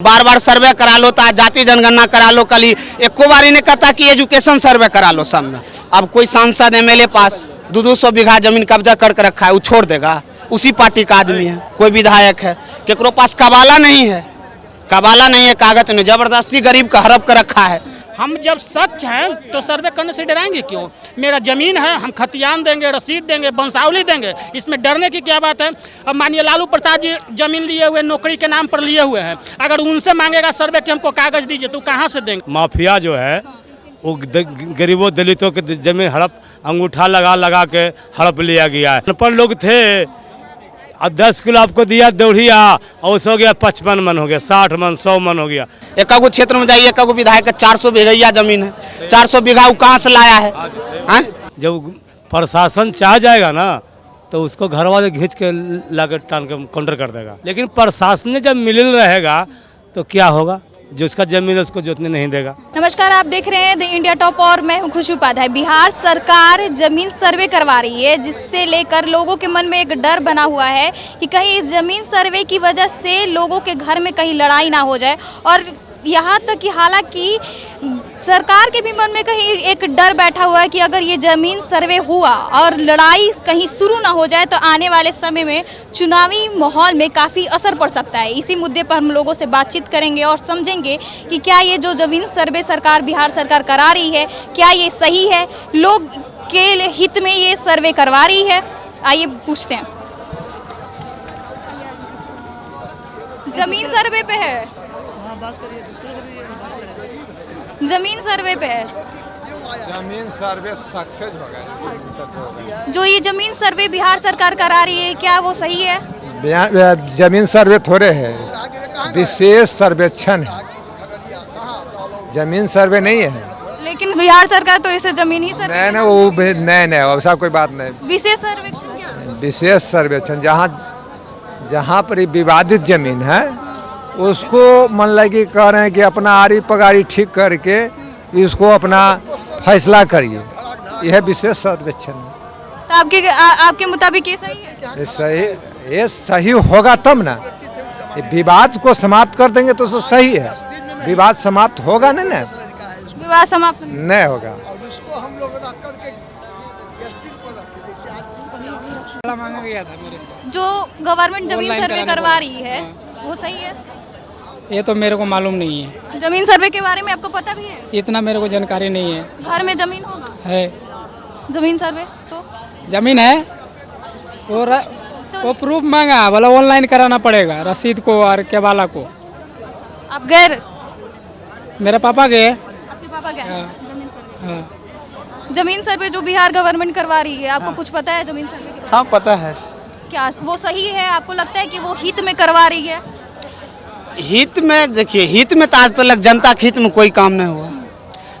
बार बार सर्वे करा लो, जाति जनगणना करा लो, कल ही एको बार इन्हें कहता कि एजुकेशन सर्वे करा लो सब में। अब कोई सांसद एमएलए पास 200 बीघा जमीन कब्जा करके रखा है, वो छोड़ देगा? उसी पार्टी का आदमी है। कोई विधायक है, केकरो पास कबाला नहीं है, कबाला नहीं है, कागज नहीं, जबरदस्ती गरीब का हड़प कर रखा है। हम जब सच हैं तो सर्वे करने से डराएंगे क्यों? मेरा जमीन है, हम खतियान देंगे, रसीद देंगे, वंशावली देंगे, इसमें डरने की क्या बात है? अब मानिए लालू प्रसाद जी जमीन लिए हुए, नौकरी के नाम पर लिए हुए हैं, अगर उनसे मांगेगा सर्वे कि हमको कागज दीजिए तो कहाँ से देंगे? माफिया जो है वो गरीबों दलितों के जमीन हड़प अंगूठा लगा लगा के हड़प लिया गया है। अनपढ़ लोग थे, अब 10 किलो आपको दिया दौड़िया और उस हो गया 55 मन हो गया, 60 मन 100 मन हो गया। एकागो क्षेत्र में जाइए, एकागो विधायक का 400 बीघा जमीन है, 400 बीघा वो कहाँ से लाया है? जब प्रशासन चाह जाएगा ना तो उसको घर वाले खींच के लाकर टान के काउंटर कर देगा, लेकिन प्रशासन ने जब मिलिल रहेगा तो क्या होगा? जो उसका जमीन है उसको जोतने नहीं देगा। नमस्कार, आप देख रहे हैं द इंडिया टॉप और मैं हूं खुशी उपाध्याय। बिहार सरकार जमीन सर्वे करवा रही है, जिससे लेकर लोगों के मन में एक डर बना हुआ है कि कहीं इस जमीन सर्वे की वजह से लोगों के घर में कहीं लड़ाई ना हो जाए। और यहाँ तक कि हालांकि सरकार के भी मन में कहीं एक डर बैठा हुआ है कि अगर ये जमीन सर्वे हुआ और लड़ाई कहीं शुरू ना हो जाए तो आने वाले समय में चुनावी माहौल में काफ़ी असर पड़ सकता है। इसी मुद्दे पर हम लोगों से बातचीत करेंगे और समझेंगे कि क्या ये जो जमीन सर्वे सरकार बिहार सरकार करा रही है, क्या ये सही है, लोग के हित में ये सर्वे करवा रही है। आइए पूछते हैं। जमीन सर्वे पे है, जमीन सर्वे पे है, जमीन सर्वे सक्सेस हो गया। जो ये जमीन सर्वे बिहार सरकार करा रही है, क्या वो सही है? जमीन सर्वे थोड़े है, विशेष सर्वेक्षण है, जमीन सर्वे नहीं है। लेकिन बिहार सरकार तो इसे जमीन ही सर्वे नहीं वो नहीं वैसा कोई बात नहीं। विशेष सर्वेक्षण क्या? विशेष सर्वेक्षण जहाँ पर विवादित जमीन है उसको मन लगी कह रहे हैं कि अपना आरी पगारी ठीक करके इसको अपना फैसला करिए, यह विशेष सर्वेक्षण है। तो आपके मुताबिक ये सही है? ये सही होगा तब ना, ये विवाद को समाप्त कर देंगे तो सही है। विवाद समाप्त होगा नहीं ना, विवाद समाप्त नहीं होगा। जो गवर्नमेंट जमीन सर्वे करवा रही है वो सही है? ये तो मेरे को मालूम नहीं है। जमीन सर्वे के बारे में आपको पता भी है? इतना मेरे को जानकारी नहीं है। घर में जमीन होगा है, जमीन सर्वे तो जमीन है वो प्रूफ मांगा, बोला ऑनलाइन कराना पड़ेगा, रसीद को और केवाला को। आप गए? मेरे पापा गए। आपके पापा गए जमीन सर्वे? हाँ। जमीन सर्वे जो बिहार गवर्नमेंट करवा रही है, आपको कुछ पता है जमीन सर्वे के बारे में? हाँ पता है। क्या वो सही है? आपको लगता है कि वो हित में करवा रही है? हित में देखिए, हित में तो आज तक जनता के हित में कोई काम नहीं हुआ।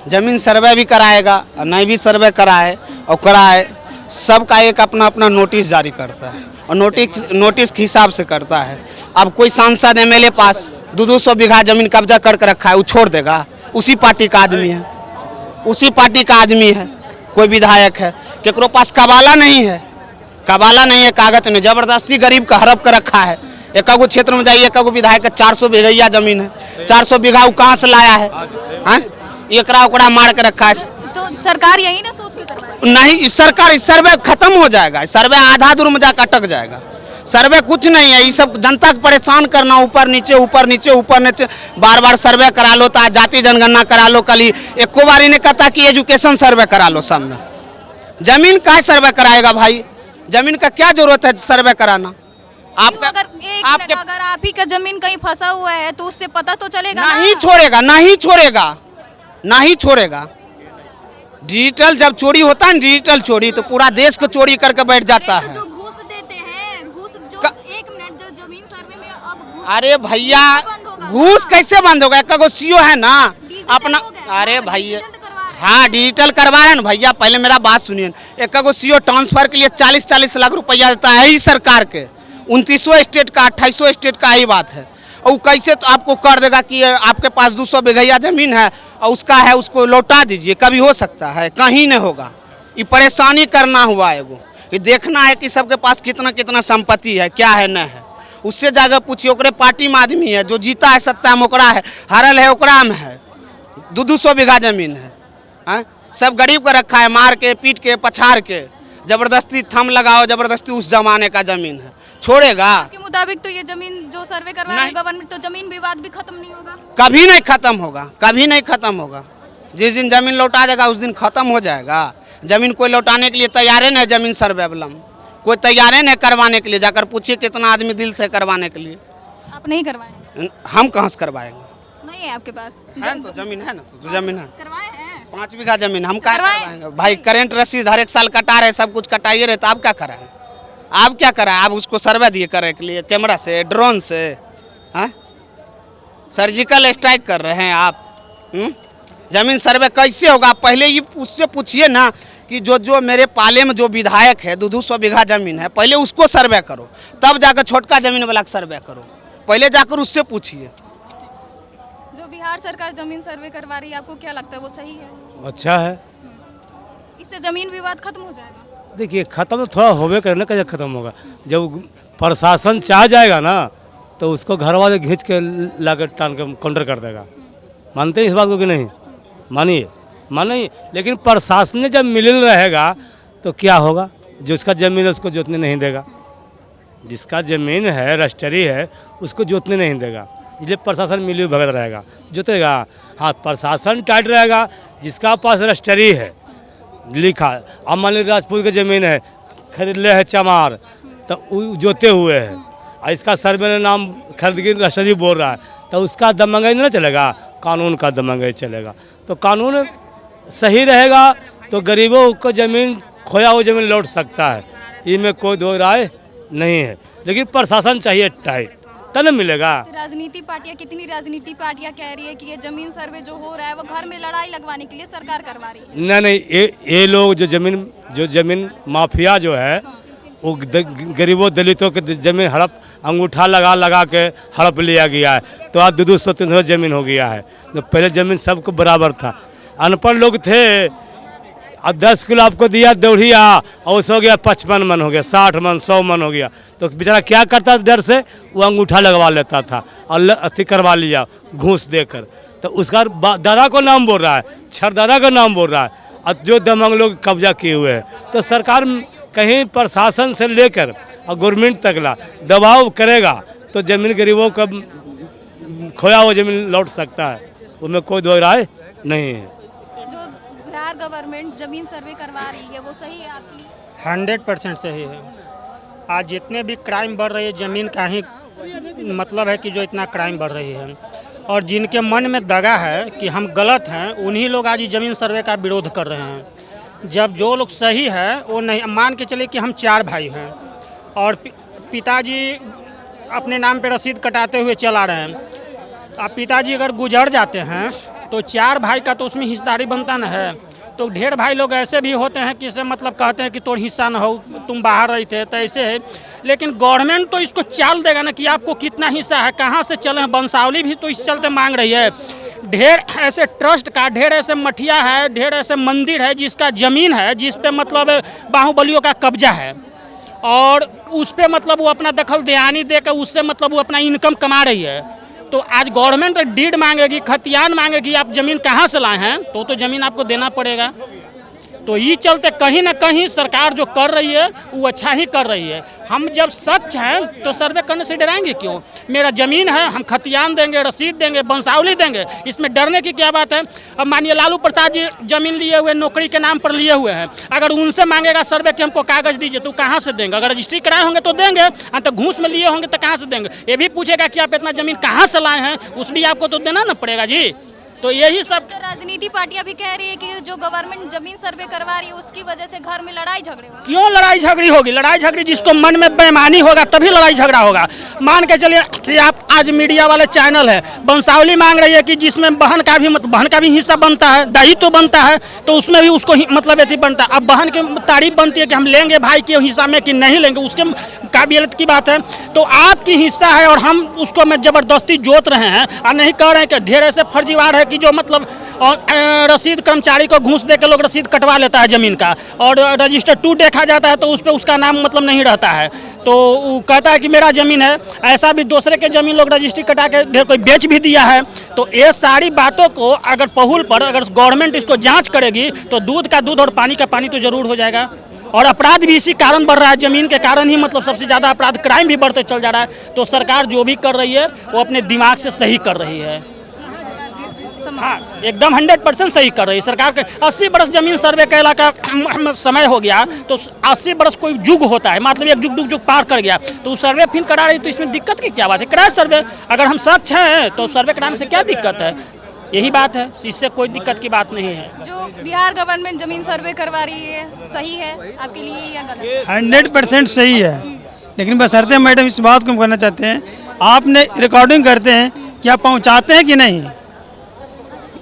जमीन सर्वे भी कराएगा और नहीं भी सर्वे कराए और कराए, सबका एक अपना अपना नोटिस जारी करता है और नोटिस के हिसाब से करता है। अब कोई सांसद एमएलए पास 200 बीघा जमीन कब्जा करके रखा है, वो छोड़ देगा? उसी पार्टी का आदमी है, उसी पार्टी का आदमी है। कोई विधायक है, केकरो पास कबाला नहीं है, कबाला नहीं है, कागज नहीं, जबरदस्ती गरीब का हड़प कर रखा है। एकागो क्षेत्र में जाइए, एकागो विधायक का 400 बीघा जमीन है, 400 बीघा वो कहाँ से लाया है? एकरा ओकरा मार के रखा है। तो सरकार यही ना सोच के करवा रही है? नहीं, सरकार इस सर्वे खत्म हो जाएगा, सर्वे आधा दूर में जाकर अटक जाएगा। सर्वे कुछ नहीं है, ये सब जनता को परेशान करना, ऊपर नीचे ऊपर नीचे ऊपर नीचे, बार बार सर्वे करा लो, जाति जनगणना करा लो, कल ही एको बार इन्हें कहता कि एजुकेशन सर्वे करा लो सब में। जमीन का सर्वे कराएगा भाई? जमीन का क्या जरूरत है सर्वे कराना? अगर आप ही का जमीन कहीं फंसा हुआ है तो उससे पता तो चलेगा ना? नहीं छोड़ेगा, नहीं छोड़ेगा, नहीं छोड़ेगा। डिजिटल जब चोरी होता है, डिजिटल चोरी, तो पूरा देश को चोरी करके बैठ जाता है। जो घूस देते हैं, घूस जो 1 मिनट जो जमीन सर्वे में अब अरे भैया घूस कैसे बंद होगा? एक सीओ है ना अपना। अरे भैया हाँ डिजिटल करवा रहे हैं भैया, पहले मेरा बात सुनिए। एक सीओ ट्रांसफर के लिए 40-40 लाख रुपया देता है ही सरकार के, 29 स्टेट का 28 स्टेट का ही बात है। और कैसे तो आपको कर देगा कि आपके पास 200 बीघा जमीन है और उसका है, उसको लौटा दीजिए? कभी हो सकता है? कहीं नहीं होगा। ये परेशानी करना हुआ है, ये देखना है कि सबके पास कितना कितना संपत्ति है, क्या है न है। उससे जाकर पूछिए, ओकरे पार्टी में आदमी है, जो जीता है सत्ता में ओकरा है, हारल है ओकरा में है। 200 बीघा जमीन है, हाँ? सब गरीब का रखा है, मार के पीट के पछाड़ के, जबरदस्ती थम लगाओ, जबरदस्ती उस जमाने का जमीन है, छोड़ेगा? के मुताबिक तो ये जमीन जो सर्वे करवा रही है गवर्नमेंट, तो जमीन विवाद भी खत्म नहीं होगा। कभी नहीं खत्म होगा, कभी नहीं खत्म होगा। जिस दिन जमीन लौटा जाएगा उस दिन खत्म हो जाएगा। जमीन कोई लौटाने के लिए तैयार है नहीं, जमीन सर्वे वाला कोई तैयार है नहीं करवाने के लिए। जाकर पूछिए कितना आदमी दिल से करवाने के लिए। आप नहीं करवाए? हम कहाँ से करवाएंगे? नहीं है आपके पास? है तो जमीन है ना, तो जमीन है, करवाए हैं? 5 बीघा जमीन हम क्या करवाए? करवाएंगे भाई? करेंट रसीद हर एक साल कटा रहे, सब कुछ कटाइए रहे, तो आप क्या कराए? आप क्या कराए? आप उसको सर्वे दिए करने के लिए, कैमरा से, ड्रोन से, हाँ? सर्जिकल स्ट्राइक कर रहे हैं आप। जमीन सर्वे कैसे होगा? पहले ये उससे पूछिए ना कि जो मेरे पाले में जो विधायक है, 200 बीघा जमीन है, पहले उसको सर्वे करो, तब जाकर छोटका जमीन वाला का सर्वे करो। पहले जाकर उससे पूछिए। जो बिहार सरकार जमीन सर्वे करवा रही है, आपको क्या लगता है वो सही है? अच्छा है। इससे जमीन विवाद खत्म हो जाएगा? देखिए खत्म तो थोड़ा होवे करने का, जब खत्म होगा, जब प्रशासन चाह जाएगा ना तो उसको घर वाले खींच के लाकर टान के काउंटर कर देगा। मानते हैं इस बात को कि नहीं? मानिए, मानिए। लेकिन प्रशासन जब मिलिल रहेगा तो क्या होगा? जिसका ज़मीन है उसको जोतने नहीं देगा, जिसका ज़मीन है रजिस्ट्री है उसको जोतने नहीं देगा, इसलिए प्रशासन मिली भगत रहेगा, जोतेगा। हाँ, प्रशासन टाइट रहेगा, जिसका पास रजिस्ट्री है लिखा। अब मान लीजिए राजपूत की ज़मीन है, खरीद ले है चमार, तो जोते हुए है, और इसका सर्वे ने नाम खरीद के रजिस्ट्री बोल रहा है, तो उसका दमंगाई नहीं चलेगा, कानून का दमंगाई चलेगा। तो कानून सही रहेगा तो गरीबों को ज़मीन, खोया हुआ ज़मीन लौट सकता है, इसमें कोई दो राय नहीं है। लेकिन प्रशासन चाहिए टाइट, तब न मिलेगा। राजनीति पार्टियां, कितनी राजनीति पार्टियां कह रही है कि ये जमीन सर्वे जो हो रहा है वो घर में लड़ाई लगवाने के लिए सरकार करवा रही है। नहीं, ये लोग जो जमीन माफिया जो है वो गरीबों दलितों के ज़मीन हड़प, अंगूठा लगा के हड़प लिया गया है। तो आज 200-300 ज़मीन हो गया है। तो पहले ज़मीन सबको बराबर था। अनपढ़ लोग थे, अब 10 किलो आपको दिया दौड़िया, और उस हो गया 55 मन हो गया, 60 मन, 100 मन हो गया। तो बेचारा क्या करता था? डर से वो अंगूठा लगवा लेता था और अति करवा लिया घूस देकर। तो उसका दादा को नाम बोल रहा है, छरदादा का नाम बोल रहा है, और जो दमंग लोग कब्जा किए हुए हैं। तो सरकार कहीं प्रशासन से लेकर और गवर्नमेंट तक ला दबाव करेगा तो ज़मीन गरीबों का खोया हुआ ज़मीन लौट सकता है, उसमें कोई दो राय नहीं है। जो बिहार गवर्नमेंट जमीन सर्वे करवा रही है वो सही है आपके लिए? 100% सही है। आज जितने भी क्राइम बढ़ रही है, ज़मीन का ही मतलब है कि जो इतना क्राइम बढ़ रही है, और जिनके मन में दगा है कि हम गलत हैं, उन्हीं लोग आज ज़मीन सर्वे का विरोध कर रहे हैं। जब जो लोग सही है वो नहीं, मान के चले कि हम 4 भाई हैं और पिताजी अपने नाम पे रसीद कटाते हुए चला रहे हैं। अब पिताजी अगर गुजर जाते हैं तो 4 भाई का तो उसमें हिस्सेदारी बनता न है। तो ढेर भाई लोग ऐसे भी होते हैं कि इसे मतलब कहते हैं कि तोड़ हिस्सा न हो, तुम बाहर रहे थे, तो ऐसे है। लेकिन गवर्नमेंट तो इसको चाल देगा ना कि आपको कितना हिस्सा है, कहाँ से चले हैं। वंशावली भी तो इस चलते मांग रही है। ढेर ऐसे ट्रस्ट का, ढेर ऐसे मठिया है, ढेर ऐसे मंदिर है जिसका ज़मीन है, जिस पे मतलब बाहुबलियों का कब्जा है, और उस पे मतलब वो अपना दखल दयानी देकर उससे मतलब वो अपना इनकम कमा रही है। तो आज गवर्नमेंट डीड मांगेगी, खतियान मांगेगी, आप ज़मीन कहाँ से लाए हैं, तो ज़मीन आपको देना पड़ेगा। तो ये चलते कहीं ना कहीं सरकार जो कर रही है वो अच्छा ही कर रही है। हम जब सच हैं तो सर्वे करने से डराएंगे क्यों? मेरा ज़मीन है, हम खतियान देंगे, रसीद देंगे, वंशावली देंगे, इसमें डरने की क्या बात है? अब मानिए लालू प्रसाद जी ज़मीन लिए हुए, नौकरी के नाम पर लिए हुए हैं, अगर उनसे मांगेगा सर्वे कि हमको कागज़ दीजिए, तो कहाँ से देंगे? अगर रजिस्ट्री कराए होंगे तो देंगे, तो घूस में लिए होंगे तो कहाँ से देंगे? ये भी पूछेगा कि आप इतना ज़मीन कहाँ से लाए हैं, उस भी आपको तो देना ना पड़ेगा जी। तो यही सब तो राजनीति पार्टियां भी कह रही है कि जो गवर्नमेंट जमीन सर्वे करवा रही है उसकी वजह से घर में लड़ाई झगड़े हो। क्यों लड़ाई झगड़ी होगी? लड़ाई झगड़ी जिसको मन में बेईमानी होगा तभी लड़ाई झगड़ा होगा। मान के चलिए कि आप आज मीडिया वाले चैनल है, वंशावली मांग रही है कि जिसमें बहन का भी हिस्सा बनता है, दायित्व बनता है, तो उसमें भी उसको मतलब ऐसी बनता है। अब बहन की तारीफ बनती है कि हम लेंगे भाई के हिस्सा में कि नहीं लेंगे, उसके काबिलियत की बात है। तो आपकी हिस्सा है और हम उसको में ज़बरदस्ती जोत रहे हैं और नहीं कह रहे हैं कि ढेर ऐसे फर्जीवाड़ है कि जो मतलब और रसीद कर्मचारी को घूस दे के लोग रसीद कटवा लेता है ज़मीन का, और रजिस्टर 2 देखा जाता है तो उस पर उसका नाम मतलब नहीं रहता है। तो वो कहता है कि मेरा ज़मीन है। ऐसा भी दूसरे के ज़मीन लोग रजिस्ट्री कटा के ढेर कोई बेच भी दिया है। तो ये सारी बातों को अगर पहुल पर अगर गवर्नमेंट इसको जांच करेगी तो दूध का दूध और पानी का पानी तो जरूर हो जाएगा। और अपराध भी इसी कारण बढ़ रहा है, ज़मीन के कारण ही मतलब सबसे ज़्यादा अपराध क्राइम भी बढ़ते चल जा रहा है। तो सरकार जो भी कर रही है वो अपने दिमाग से सही कर रही है। हाँ, एकदम 100% सही कर रही है सरकार के। 80 बरस जमीन सर्वे कैला का समय हो गया, तो 80 बरस कोई युग होता है, मतलब एक जुग पार कर गया, तो सर्वे फिर करा रही, तो इसमें दिक्कत की क्या बात है? कराए सर्वे, अगर हम सच हैं तो सर्वे कराने से क्या दिक्कत है? यही बात है, इससे कोई दिक्कत की बात नहीं है। जो बिहार गवर्नमेंट जमीन सर्वे करवा रही है सही है आपके लिए या गलत? 100% सही है, लेकिन बशर्ते मैडम इस बात को हम करना चाहते हैं, आपने रिकॉर्डिंग करते हैं, क्या पहुंचाते हैं कि नहीं?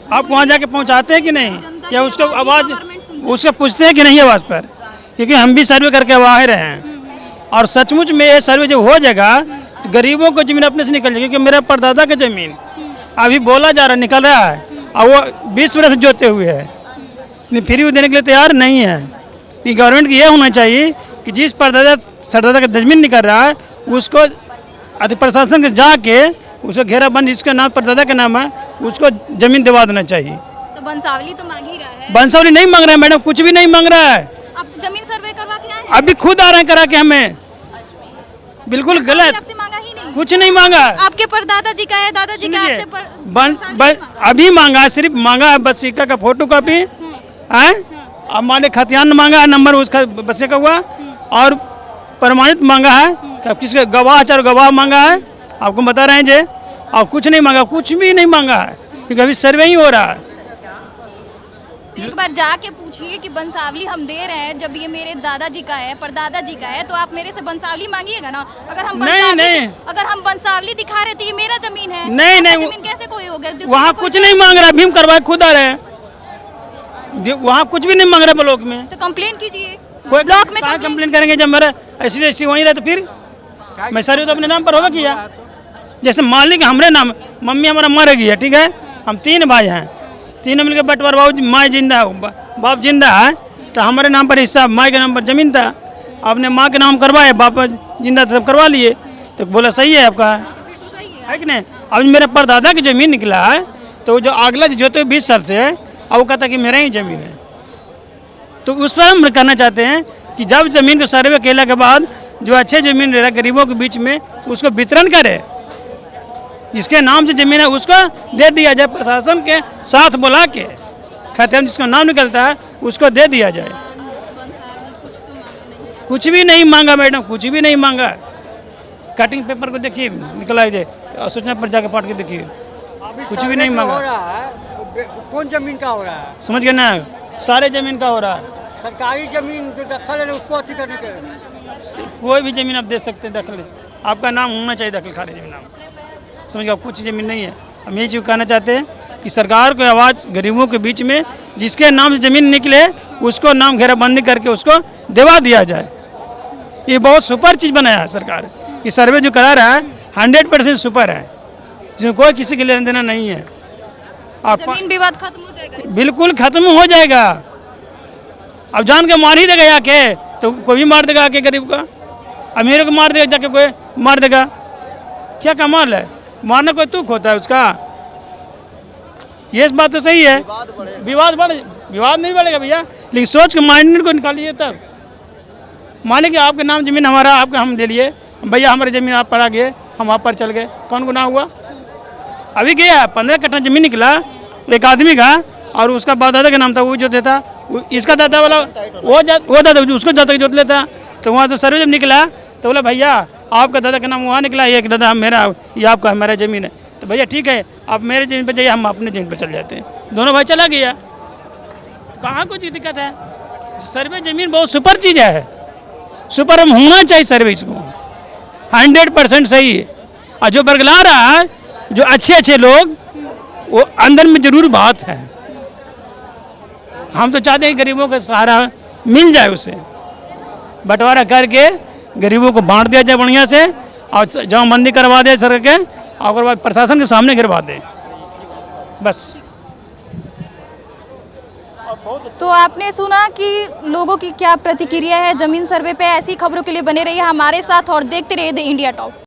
आप वहाँ जाके पहुंचाते हैं कि नहीं? या उसको आवाज़ उसको पूछते हैं कि नहीं आवाज़ पर? क्योंकि हम भी सर्वे करके आए रहे हैं, और सचमुच में ये सर्वे जब हो जाएगा तो गरीबों को ज़मीन अपने से निकल जाएगी। क्योंकि मेरा परदादा की ज़मीन अभी बोला जा रहा निकल रहा है, और वो 20 वर्ष जोते हुए है, लेकिन फ्री वो देने के लिए तैयार नहीं है। कि गवर्नमेंट की ये होना चाहिए कि जिस सरदादा का ज़मीन निकल रहा है उसको अति प्रशासन के जाके उसको घेराबंद, जिसका नाम परदादा का नाम है, उसको ज़मीन दिवा देना चाहिए। तो बंसावली तो मांग ही रहा है। बंसावली नहीं मांग रहा है मैडम, कुछ भी नहीं मांग रहा है। आप जमीन सर्वे करवा के आए हैं? अभी खुद आ रहे हैं करा के हमें, बिल्कुल गलत, आपसे मांगा ही नहीं? कुछ नहीं मांगा। आपके परदादा जी का है, दादाजी का, सुनिए, आपसे अभी मांगा है, सिर्फ मांगा है बस सिक्का का फोटो कॉपी है, अब माने खतियान मांगा है, नंबर उसका बसे का हुआ, और प्रमाणित मांगा है कि किसके गवाह, 4 गवाह मांगा है, आपको बता रहे हैं जे, और कुछ नहीं मांगा, कुछ भी नहीं मांगा है, क्योंकि अभी सर्वे ही हो रहा है। तो एक बार जाके पूछिए कि बंसावली हम दे रहे हैं, जब ये मेरे दादाजी का है, परदादा जी का है, तो आप मेरे से बंसावली मांगिएगा ना? अगर हम बंसावली दिखा रहे तो ये मेरा जमीन है। नहीं, जमीन कैसे कोई हो गया? वहाँ कुछ नहीं मांग रहा, भीम करवाए खुद आ रहे हैं, वहाँ कुछ भी नहीं मांग रहा ब्लॉक में। तो कंप्लेन कीजिए, कोई ब्लॉक में कहाँ कंप्लेन करेंगे? जब मेरा SC वहीं रहे तो फिर मैं सारी तो अपने नाम पर होगा किया। जैसे मान ली कि हमारे नाम, मम्मी हमारा मर गई है, ठीक है, हम 3 भाई हैं, तीनों मिलकर बंटवारा, बाबू माँ जिंदा है, बाप जिंदा है, तो हमारे नाम पर हिस्सा, माँ के नाम पर जमीन था, आपने माँ के नाम करवाए, बाप जिंदा था सब करवा लिए, तो बोला सही है आपका, है कि नहीं? अब मेरे परदादा की जमीन निकला है, तो जो अगला जो तो 20 साल से है, अब वो कहता कि मेरा ही जमीन है। तो उस पर हम करना चाहते हैं कि जब जमीन को सर्वे केला के बाद जो अच्छे जमीन रह रहा गरीबों के बीच में, उसको वितरण करे, जिसके नाम से जमीन है उसको दे दिया जाए, प्रशासन के साथ बुला के खाते में जिसका नाम निकलता है उसको दे दिया जाए। कुछ भी नहीं मांगा मैडम, कुछ भी नहीं मांगा। कटिंग पेपर को देखिए निकला है, सूचना पर जाके पढ़ के देखिए, कुछ भी नहीं मांगा। कौन जमीन का हो रहा है? समझ गए ना, सारे जमीन का हो रहा है। सरकारी जमीन जो दखल है उसको अति करने के, कोई भी जमीन आप दे सकते हैं दखल, आपका नाम होना चाहिए दखल खाली जमीन नाम, समझ गए? कुछ जमीन नहीं है। हम ये चीज़ कहना चाहते हैं कि सरकार को आवाज़ गरीबों के बीच में, जिसके नाम से ज़मीन निकले उसको नाम घेराबंदी करके उसको दिवा दिया जाए। ये बहुत सुपर चीज़ बनाया है सरकार, कि सर्वे जो करा रहा है 100% सुपर है, जिसमें कोई किसी के लेना देना नहीं है। आप जमीन विवाद खत्म हो जाएगा इससे? बिल्कुल खत्म हो जाएगा। अब जान के मार ही देगा आके, तो कोई भी मार देगा आके गरीब का, अमीर को मार देगा जाके, कोई मार देगा, क्या कमाल है? मारना कोई तुक होता है उसका? ये बात तो सही है, विवाद नहीं बढ़ेगा भैया, लेकिन सोच के माइंड को निकालिए। तब माने कि आपके नाम जमीन हमारा, आपका हम ले लिए, भैया हमारी ज़मीन आप पर आ गए, हम आप पर चल गए, कौन गुनाह हुआ? अभी गया 15 कट्ठा जमीन निकला एक आदमी का, और उसका बाप दादा का नाम था, वो जो देता, इसका दादा वाला वो दादा उसको दादा जोत लेता। तो वहाँ तो सर्वे जब निकला तो बोला भैया आपका दादा का नाम वहाँ निकला, एक दादा मेरा, ये आपका हमारा ज़मीन है। तो भैया ठीक है, आप मेरे ज़मीन पर जाइए, हम अपने ज़मीन पर चल जाते हैं। दोनों भाई चला गया, कहाँ कुछ दिक्कत है? सर्वे ज़मीन बहुत सुपर चीज़ है, सुपर हम होना चाहिए सर्वे, इसको 100% सही है। और जो बरगला रहा है, जो अच्छे लोग, वो अंदर में जरूर बात है। हम तो चाहते हैं गरीबों का सहारा मिल जाए, उसे बंटवारा करके गरीबों को बांट दिया जाए बढ़िया से, और जमाबंदी करवा दे सर के, और बाद प्रशासन के सामने गिरवा दे, बस। तो आपने सुना कि लोगों की क्या प्रतिक्रिया है जमीन सर्वे पे। ऐसी खबरों के लिए बने रहिए हमारे साथ और देखते रहिए द इंडिया टॉप।